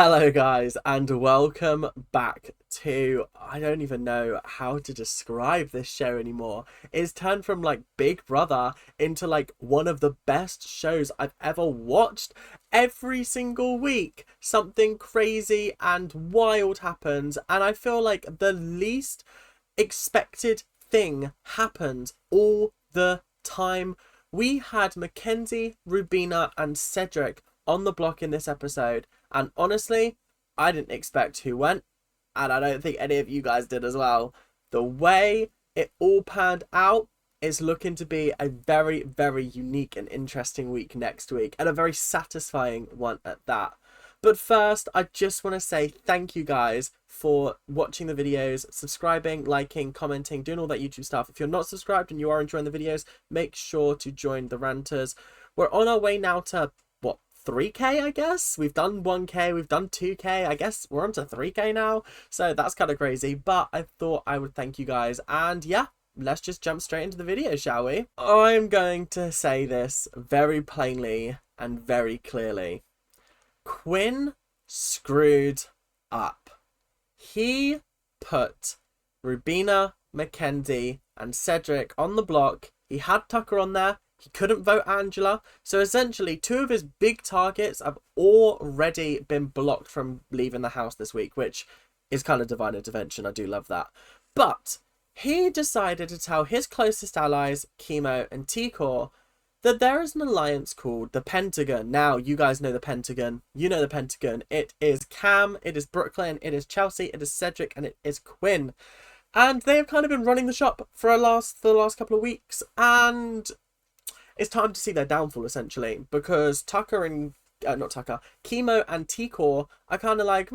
Hello guys and welcome back to, I don't even know how to describe this show anymore. It's turned from like Big Brother into like one of the best shows I've ever watched. Every single week something crazy and wild happens, and I feel like the least expected thing happens all the time. We had Mackenzie, Rubina and Cedric on the block in this episode, and honestly, I didn't expect who went, and I don't think any of you guys did as well. The way it all panned out is looking to be a very, very unique and interesting week next week, and a very satisfying one at that. But first, I just want to say thank you guys for watching the videos, subscribing, liking, commenting, doing all that YouTube stuff. If you're not subscribed and you are enjoying the videos, make sure to join the Ranters. We're on our way now to, what, 3k, I guess? We've done 1k, we've done 2k, I guess we're on to 3k now. So that's kind of crazy, but I thought I would thank you guys. And yeah, let's just jump straight into the video, shall we? I'm going to say this very plainly and very clearly. Quinn screwed up. He put Rubina, Mackenzie and Cedric on the block. He had Tucker on there. He couldn't vote Angela. So essentially, two of his big targets have already been blocked from leaving the house this week, which is kind of divine intervention. I do love that. But he decided to tell his closest allies, Chemo and T-Core, that there is an alliance called the Pentagon. Now, you guys know the Pentagon. You know the Pentagon. It is Cam, it is Brooklyn, it is Chelsea, it is Cedric, and it is Quinn. And they have kind of been running the shop for the last couple of weeks. And it's time to see their downfall, essentially. Because Tucker and... not Tucker. Chemo and T-Core are kind of like,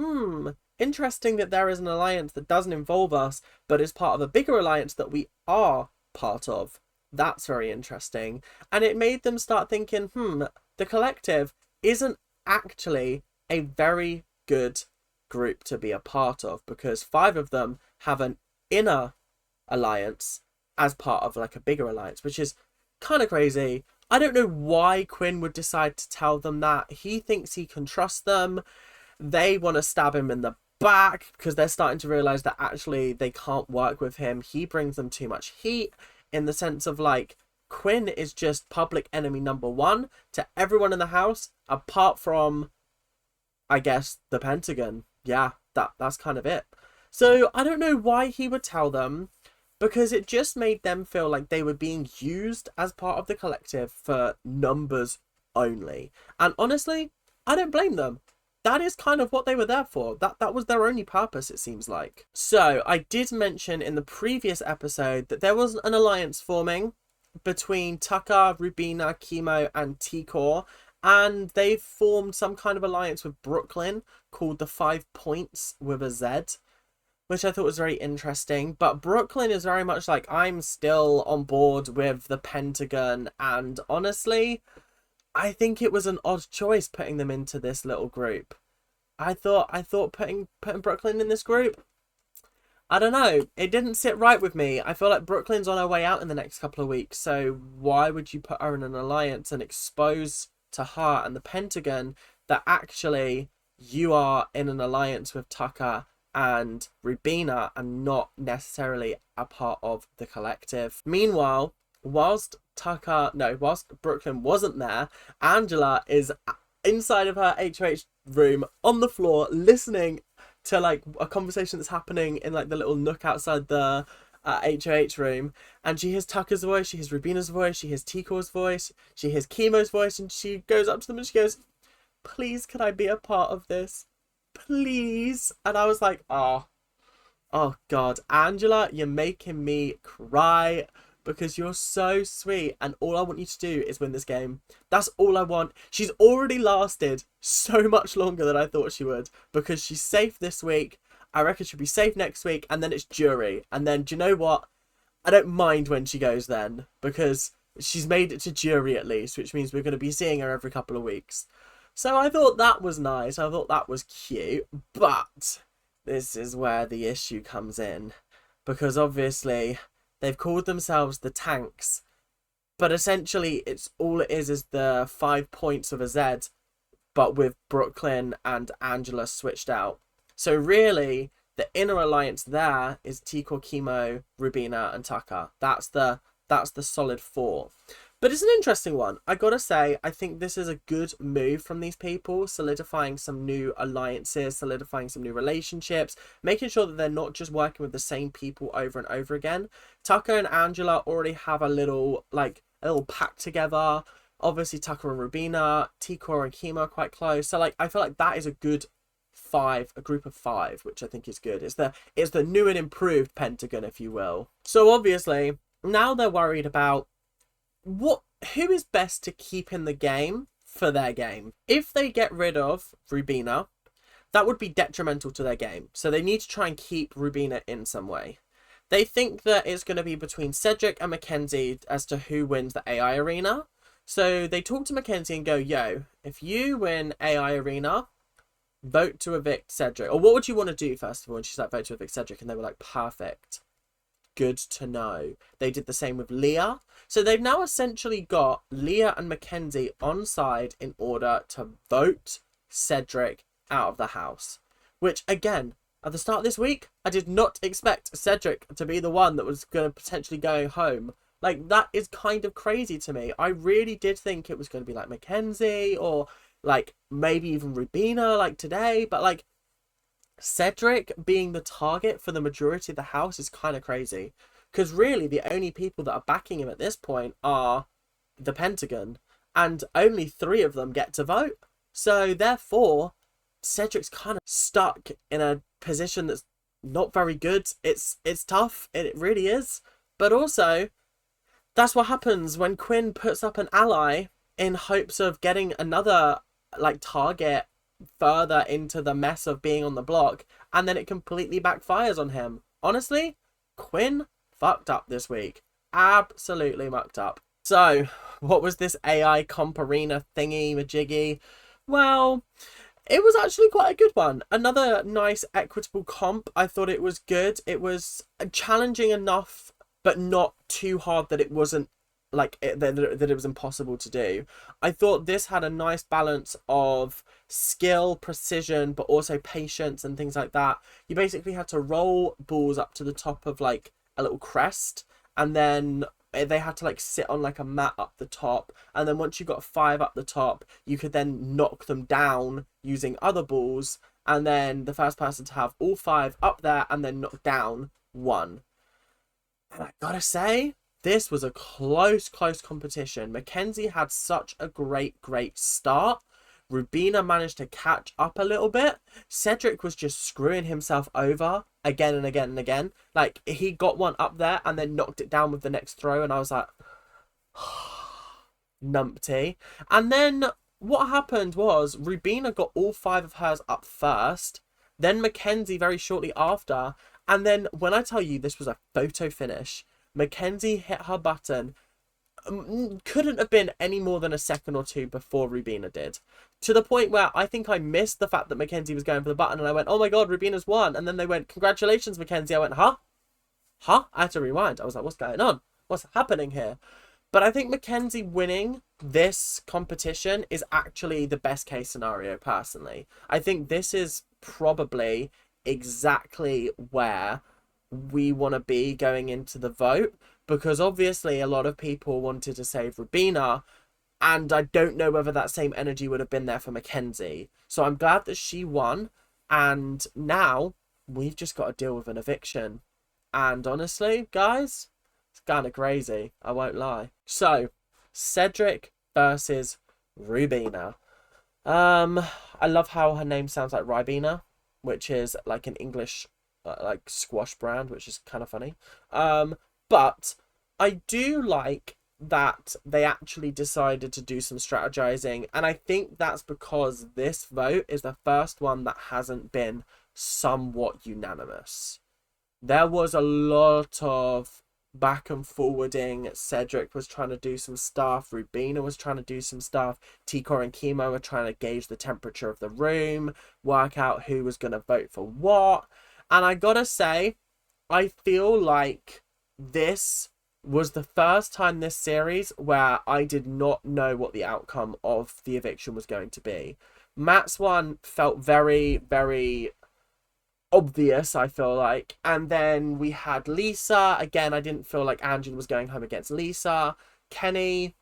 interesting that there is an alliance that doesn't involve us, but is part of a bigger alliance that we are part of. That's very interesting. And it made them start thinking, the collective isn't actually a very good group to be a part of, because 5 of them have an inner alliance as part of like a bigger alliance, which is kind of crazy. I don't know why Quinn would decide to tell them that. He thinks he can trust them. They want to stab him in the back because they're starting to realize that actually they can't work with him. He brings them too much heat, in the sense of like, Quinn is just public enemy number 1 to everyone in the house, apart from, I guess, the Pentagon. Yeah, that's kind of it. So I don't know why he would tell them, because it just made them feel like they were being used as part of the collective for numbers only. And honestly, I don't blame them. That is kind of what they were there for. That was their only purpose, it seems like. So, I did mention in the previous episode that there was an alliance forming between Tucker, Rubina, Chemo, and T-Core. And they've formed some kind of alliance with Brooklyn called the 5 Points with a Z, which I thought was very interesting. But Brooklyn is very much like, I'm still on board with the Pentagon. And honestly, I think it was an odd choice putting them into this little group. I thought putting Brooklyn in this group, I don't know, it didn't sit right with me. I feel like Brooklyn's on her way out in the next couple of weeks, so why would you put her in an alliance and expose to her and the Pentagon that actually you are in an alliance with Tucker and Rubina and not necessarily a part of the collective? Meanwhile, whilst Brooklyn wasn't there, Angela is inside of her HOH room on the floor listening to like a conversation that's happening in like the little nook outside the HOH room, and she hears Tucker's voice, she hears Rubina's voice, she hears T-Core's voice, she hears Chemo's voice, and she goes up to them and she goes, "Please, can I be a part of this? Please." And I was like, oh God, Angela, you're making me cry, because you're so sweet and all I want you to do is win this game. That's all I want. She's already lasted so much longer than I thought she would, because she's safe this week. I reckon she'll be safe next week, and then it's jury. And then, do you know what? I don't mind when she goes then, because she's made it to jury at least, which means we're going to be seeing her every couple of weeks. So I thought that was nice. I thought that was cute. But this is where the issue comes in, because obviously they've called themselves the Tanks, but essentially it's all it is the 5 points of a Z but with Brooklyn and Angela switched out. So really, the inner alliance there is Tikor, Chemo, Rubina, and Tucker. That's the solid four. But it's an interesting one. I gotta say, I think this is a good move from these people, solidifying some new alliances, solidifying some new relationships, making sure that they're not just working with the same people over and over again. Tucker and Angela already have a little pact together. Obviously, Tucker and Rubina, Tikor and Chemo are quite close. So, I feel like that is a good a group of five, which I think is good. It's the new and improved Pentagon, if you will. So, obviously, now they're worried about who is best to keep in the game for their game. If they get rid of Rubina, that would be detrimental to their game. So they need to try and keep Rubina in some way. They think that it's going to be between Cedric and Mackenzie as to who wins the AI arena. So they talk to Mackenzie and go, yo, if you win AI arena, vote to evict Cedric. Or what would you want to do, first of all? And she's like, vote to evict Cedric. And they were like, perfect. Good to know. They did the same with Leah. So they've now essentially got Leah and Mackenzie on side in order to vote Cedric out of the house. Which, again, at the start of this week, I did not expect Cedric to be the one that was going to potentially go home. That is kind of crazy to me. I really did think it was going to be Mackenzie or maybe even Rubina today. But Cedric being the target for the majority of the house is kind of crazy. Because really the only people that are backing him at this point are the Pentagon. And only 3 of them get to vote. So therefore, Cedric's kind of stuck in a position that's not very good. It's tough. It really is. But also, that's what happens when Quinn puts up an ally in hopes of getting another target further into the mess of being on the block, and then it completely backfires on him. Honestly, Quinn fucked up this week. Absolutely mucked up. So, what was this AI comp arena thingy majiggy? Well, it was actually quite a good one. Another nice equitable comp. I thought it was good. It was challenging enough, but not too hard that it wasn't that it was impossible to do. I thought this had a nice balance of skill, precision, but also patience and things like that. You basically had to roll balls up to the top of a little crest, and then they had to sit on a mat up the top, and then once you got 5 up the top, you could then knock them down using other balls, and then the first person to have all 5 up there and then knock down won. And I gotta say, this was a close competition. Mackenzie had such a great start. Rubina managed to catch up a little bit. Cedric was just screwing himself over again and again and again. He got one up there and then knocked it down with the next throw, and I was like, numpty. And then what happened was Rubina got all 5 of hers up first, then Mackenzie very shortly after, and then when I tell you this was a photo finish, Mackenzie hit her button. Couldn't have been any more than a second or 2 before Rubina did. To the point where I think I missed the fact that Mackenzie was going for the button, and I went, oh my god, Rubina's won. And then they went, congratulations, Mackenzie. I went, huh? I had to rewind. I was like, what's going on? What's happening here? But I think Mackenzie winning this competition is actually the best case scenario, personally. I think this is probably exactly where we want to be going into the vote, because obviously a lot of people wanted to save Rubina, and I don't know whether that same energy would have been there for Mackenzie. So I'm glad that she won, and now we've just got to deal with an eviction. And honestly, guys, it's kind of crazy, I won't lie. So, Cedric versus Rubina. I love how her name sounds like Ribena, which is an English squash brand, which is kind of funny. But I do like that they actually decided to do some strategizing, and I think that's because this vote is the first one that hasn't been somewhat unanimous. There was a lot of back and forwarding. Cedric was trying to do some stuff, Rubina was trying to do some stuff, Tikor and Chemo were trying to gauge the temperature of the room, work out who was going to vote for what. And I gotta say, I feel like this was the first time this series where I did not know what the outcome of the eviction was going to be. Matt's one felt very, very obvious, I feel like. And then we had Lisa. Again, I didn't feel like Angela was going home against Lisa. Kenny.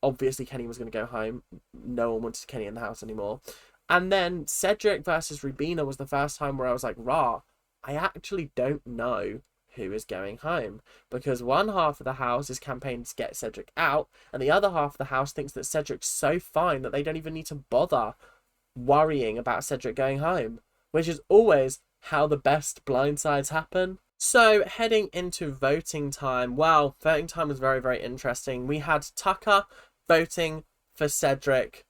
Obviously, Kenny was going to go home. No one wanted Kenny in the house anymore. And then Cedric versus Rubina was the first time where I was like, rah, I actually don't know who is going home. Because one half of the house is campaigning to get Cedric out, and the other half of the house thinks that Cedric's so fine that they don't even need to bother worrying about Cedric going home. Which is always how the best blindsides happen. So, heading into voting time, well, voting time was very, very interesting. We had Tucker voting for Cedric,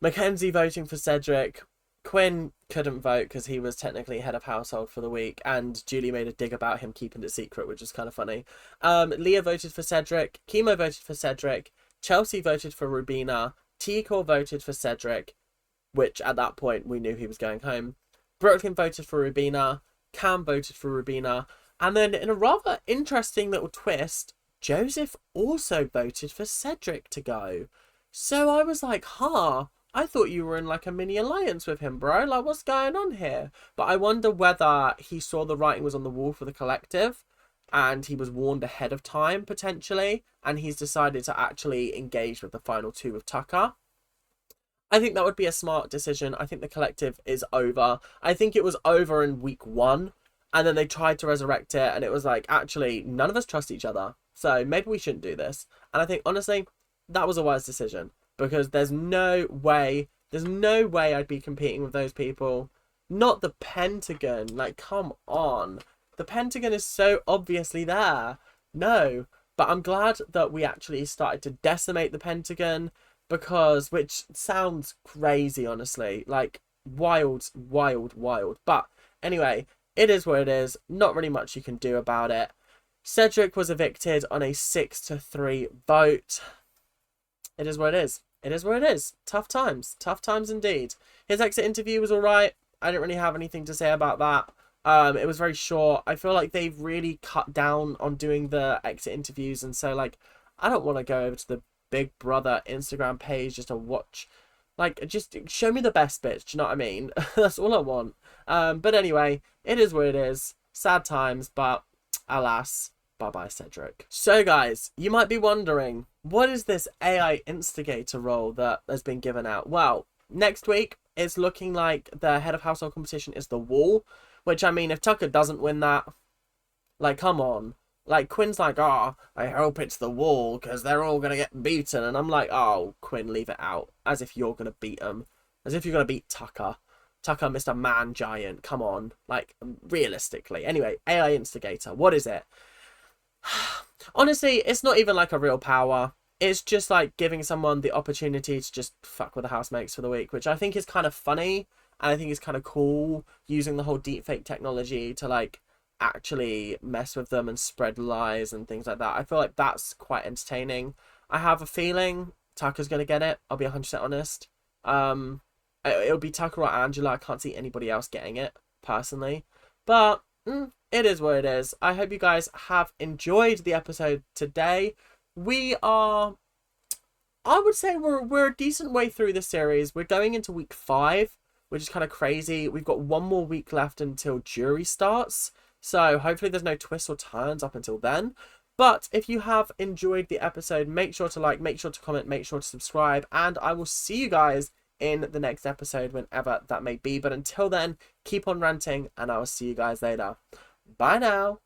Mackenzie voting for Cedric, Quinn couldn't vote because he was technically head of household for the week, and Julie made a dig about him keeping it secret, which is kind of funny. Leah voted for Cedric, Chemo voted for Cedric, Chelsea voted for Rubina, T-Core voted for Cedric, which at that point we knew he was going home. Brooklyn voted for Rubina, Cam voted for Rubina, and then in a rather interesting little twist, Joseph also voted for Cedric to go. So I was like, I thought you were in like a mini alliance with him, bro. Like, what's going on here? But I wonder whether he saw the writing was on the wall for the collective and he was warned ahead of time, potentially, and he's decided to actually engage with the final two with Tucker. I think that would be a smart decision. I think the collective is over. I think it was over in week 1, and then they tried to resurrect it, and it was like, actually, none of us trust each other, so maybe we shouldn't do this. And I think, honestly, that was a wise decision, because there's no way I'd be competing with those people. Not the Pentagon. Like, come on. The Pentagon is so obviously there. No. But I'm glad that we actually started to decimate the Pentagon, because, which sounds crazy, honestly. Like, wild. But anyway, it is what it is. Not really much you can do about it. Cedric was evicted on a 6-3 vote. It is what it is. It is what it is. Tough times. Tough times indeed. His exit interview was alright. I didn't really have anything to say about that. It was very short. I feel like they've really cut down on doing the exit interviews, and so, like, I don't want to go over to the Big Brother Instagram page just to watch. Like, just show me the best bits, do you know what I mean? That's all I want. But anyway, it is what it is. Sad times, but alas, bye-bye, Cedric. So, guys, you might be wondering, what is this AI instigator role that has been given out? Well, next week, it's looking like the head of household competition is the Wall, which, I mean, if Tucker doesn't win that, like, come on. Like, Quinn's like, I hope it's the Wall, because they're all going to get beaten. And I'm like, oh, Quinn, leave it out. As if you're going to beat them. As if you're going to beat Tucker. Tucker, Mr. Man Giant. Come on. Like, realistically. Anyway, AI instigator. What is it? Honestly, it's not even like a real power. It's just like giving someone the opportunity to just fuck with the housemates for the week, which I think is kind of funny. And I think it's kind of cool, using the whole deepfake technology to, like, actually mess with them and spread lies and things like that. I feel like that's quite entertaining. I have a feeling Tucker's going to get it. I'll be 100% honest. It'll be Tucker or Angela. I can't see anybody else getting it, personally. But it is what it is. I hope you guys have enjoyed the episode today. We are, I would say we're a decent way through the series. We're going into week 5, which is kind of crazy. We've got one more week left until jury starts. So hopefully there's no twists or turns up until then. But if you have enjoyed the episode, make sure to like, make sure to comment, make sure to subscribe. And I will see you guys in the next episode, whenever that may be. But until then, keep on ranting, and I will see you guys later. Bye now.